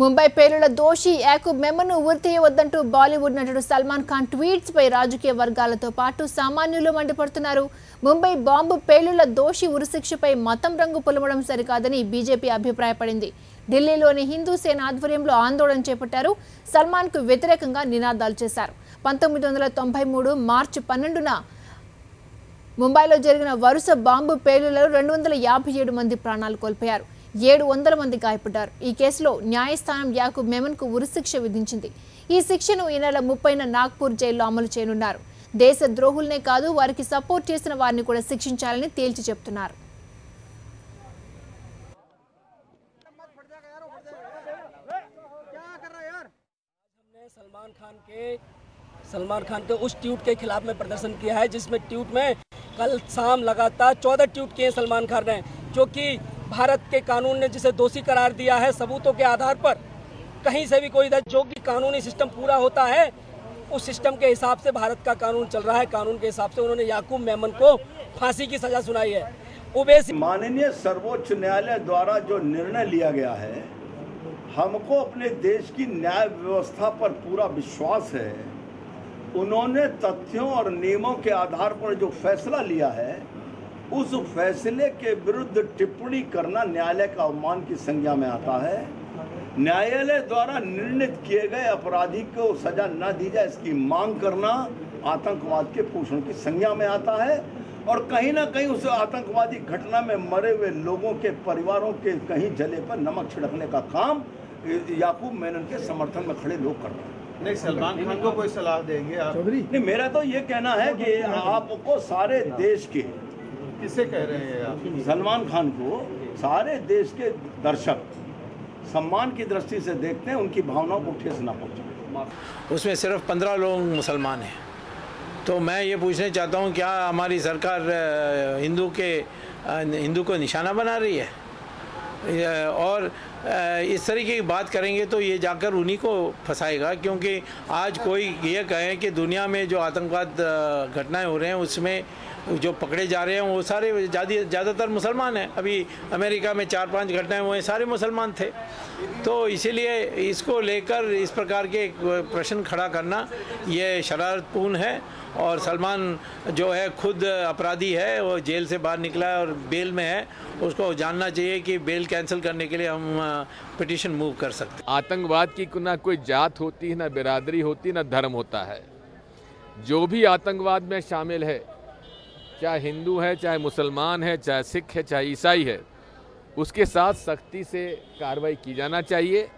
ముంబై పేలుళ్ల దోషి యాకూబ్ మెమన్ను ఉరితీయవద్దంటూ బాలీవుడ్ నటుడు సల్మాన్ ఖాన్ ట్వీట్స్ పై రాజకీయ వర్గాలతో పాటు సామాన్యులు మండిపడుతున్నారు. ముంబై బాంబు పేలుళ్ల దోషి ఉరిశిక్షపై మతం రంగు పులమడం సరికాదని బీజేపీ అభిప్రాయపడింది. ఢిల్లీలోని హిందూ సేన ఆధ్వర్యంలో ఆందోళన చేపట్టారు. సల్మాన్కు వ్యతిరేకంగా నినాదాలు చేశారు. 1993 మార్చి 12న ముంబైలో జరిగిన వరుస బాంబు పేలుళ్లలో 257 మంది ప్రాణాలు కోల్పోయారు. 700 మంది గాయపడ్డారు. ఈ కేసులో న్యాయస్థానం యాకూబ్ మెమన్కు ఉరిశిక్ష విధించింది. ఈ శిక్షను ఈ నెల 30న నాగ్పూర్ జైల్లో అమలు చేయనున్నారు. దేశ ద్రోహులనే కాదు, వారికి సపోర్ట్ చేసిన వారిని కూడా శిక్షించాలని తేల్చి చెప్తున్నారు. सलमान खान के उस ट्वीट के खिलाफ में प्रदर्शन किया है, जिसमें ट्वीट में कल शाम लगातार 14 ट्वीट किए सलमान खान ने, जो कि भारत के कानून ने जिसे दोषी करार दिया है सबूतों के आधार पर। कहीं से भी कोई जो कि कानूनी सिस्टम पूरा होता है उस सिस्टम के हिसाब से भारत का कानून चल रहा है। कानून के हिसाब से उन्होंने याकूब मेमन को फांसी की सजा सुनाई है। माननीय सर्वोच्च न्यायालय द्वारा जो निर्णय लिया गया है, हमको अपने देश की न्याय व्यवस्था पर पूरा विश्वास है। उन्होंने तथ्यों और नियमों के आधार पर जो फैसला लिया है, उस फैसले के विरुद्ध टिप्पणी करना न्यायालय का अवमान की संज्ञा में आता है। न्यायालय द्वारा निर्णित किए गए अपराधी को सजा न दी जाए, इसकी मांग करना आतंकवाद के पोषण की संज्ञा में आता है। और कहीं ना कहीं उस आतंकवादी घटना में मरे हुए लोगों के परिवारों के कहीं जले पर नमक छिड़कने का काम याकूब मेनन के समर्थन में खड़े लोग कर रहे हैं। नहीं, सलमान खान को कोई सलाह देंगे आप? नहीं, मेरा तो ये कहना है कि आपको सारे देश के, किसे कह रहे हैं आप? सलमान खान को सारे देश के दर्शक सम्मान की दृष्टि से देखते हैं, उनकी भावनाओं को ठेस ना पहुंचे। उसमें सिर्फ 15 लोग मुसलमान हैं। तो मैं ये पूछना चाहता हूँ, क्या हमारी सरकार हिंदू को निशाना बना रही है? और इस तरीके की बात करेंगे तो ये जाकर उन्हीं को फंसाएगा, क्योंकि आज कोई ये कहे कि दुनिया में जो आतंकवाद घटनाएं हो रहे हैं उसमें जो पकड़े जा रहे हैं वो सारे ज़्यादातर मुसलमान हैं। अभी अमेरिका में 4-5 घटनाएं हुए, सारे मुसलमान थे। तो इसीलिए इसको लेकर इस प्रकार के प्रश्न खड़ा करना ये शरारतपूर्ण है। और सलमान जो है खुद अपराधी है, वो जेल से बाहर निकला है और बेल में है। उसको जानना चाहिए कि बेल कैंसिल करने के लिए हम पिटीशन मूव कर सकते हैं। आतंकवाद की ना कोई जात होती है, ना बिरादरी होती, ना धर्म होता है। जो भी आतंकवाद में शामिल है, चाहे हिंदू है, चाहे मुसलमान है, चाहे सिख है, चाहे ईसाई है, उसके साथ सख्ती से कार्रवाई की जाना चाहिए।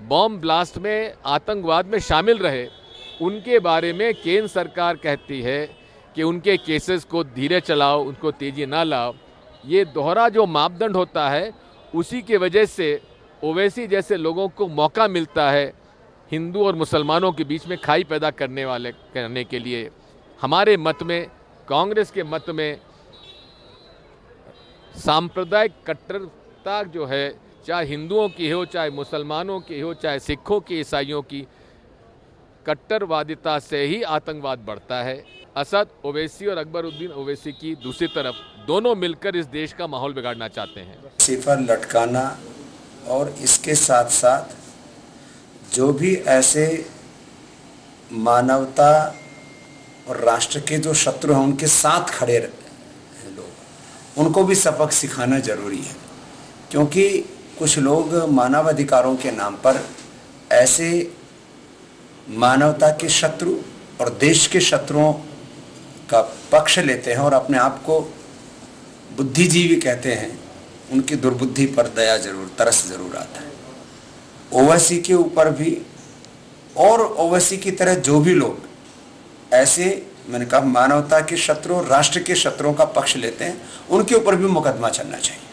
बॉम्ब ब्लास्ट में आतंकवाद में शामिल रहे उनके बारे में केंद्र सरकार कहती है कि उनके केसेस को धीरे चलाओ, उनको तेजी ना लाओ। ये दोहरा जो मापदंड होता है, उसी की वजह से ओवैसी जैसे लोगों को मौका मिलता है हिंदू और मुसलमानों के बीच में खाई पैदा करने के लिए। हमारे मत में, कांग्रेस के मत में, सांप्रदायिक कट्टरता जो है, चाहे हिंदुओं की हो, चाहे मुसलमानों की हो, चाहे सिखों की, ईसाइयों की, कट्टरवादिता से ही आतंकवाद बढ़ता है। असद ओवैसी और अकबरुद्दीन ओवैसी की दूसरी तरफ दोनों मिलकर इस देश का माहौल बिगाड़ना चाहते हैं। सिफर लटकाना और इसके साथ साथ जो भी ऐसे मानवता और राष्ट्र के जो शत्रु हैं उनके साथ खड़े हैं लोग, उनको भी सबक सिखाना जरूरी है। क्योंकि कुछ लोग मानवाधिकारों के नाम पर ऐसे मानवता के शत्रु और देश के शत्रुओं का पक्ष लेते हैं और अपने आप को बुद्धिजीवी कहते हैं। उनकी दुर्बुद्धि पर दया जरूर, तरस जरूर आता है। ओवैसी के ऊपर भी और ओवैसी की तरह जो भी लोग ऐसे, मैंने कहा, मानवता के शत्रु, राष्ट्र के शत्रुओं का पक्ष लेते हैं, उनके ऊपर भी मुकदमा चलना चाहिए।